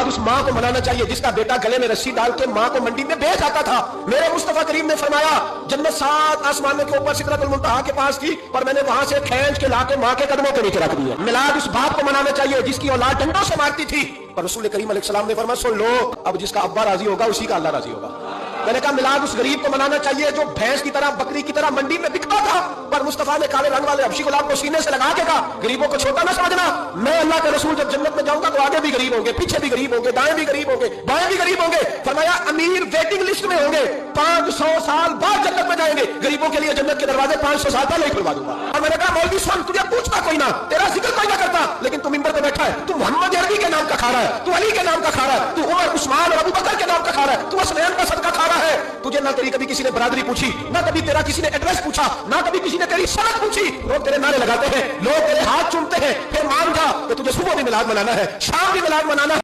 मिलाद उस माँ को मनाना चाहिए जिसका बेटा गले में रस्सी डाल के माँ को मंडी में बेच आता था। मेरे मुस्तफा करीम ने फरमाया जन्नत 7 आसमानों के ऊपर सिदरतुल मुंतहा के पास थी, पर मैंने वहां से खींच के लाके माँ के कदमों के नीचे रख दिया। मिलाद उस बाप को मनाना चाहिए जिसकी औलाद डंडों से मारती थी, पर रसूल करीम अलैहिस्सलाम ने फरमाया सुन लो, अब जिसका अब्बा राजी होगा उसी का अल्लाह राजी होगा। मैंने कहा मिलाद उस गरीब को मनाना चाहिए जो भैंस की तरह बकरी की तरह मंडी में बिकता था, पर मुस्तफा ने काले रंग वाले हबशी गुलाब को सीने से लगा के कहा गरीबों को छोटा ना समझना, मैं अल्लाह के रसूल जब जन्नत में जाऊंगा तो आगे भी गरीब होंगे, पीछे भी गरीब होंगे, दाएं भी गरीब होंगे, बाएं भी गरीब होंगे। फरमाया अमीर वेटिंग लिस्ट में होंगे, 500 साल बाद जन्नत में जाएंगे, गरीबों के लिए जन्नत के दरवाजे 500 साल पहले ही खुलवा दूंगा। और मैंने कहा मौलवी सुन, तुझे पूछता कोई ना, तेरा जिक्र कोई ना करता, लेकिन तू मिंबर पे बैठा है, तू मोहम्मद अरबी के नाम का खा रहा है, तू अली के नाम का खा रहा है, तू उमर उस्मान और अबू बकर के नाम का खा रहा है, तू असलैन का सदका खा रहा है। तुझे ना तेरी कभी किसी ने बरादरी पूछी, ना कभी तेरा किसी ने एड्रेस पूछा, ना कभी किसी ने तेरी सड़क पूछी। लोग तेरे नारे लगाते हैं, लोग तेरे हाथ चूमते हैं, फिर मान जा कि तुझे सुबह भी मिलाद मनाना है, शाम भी मिलाद मनाना है।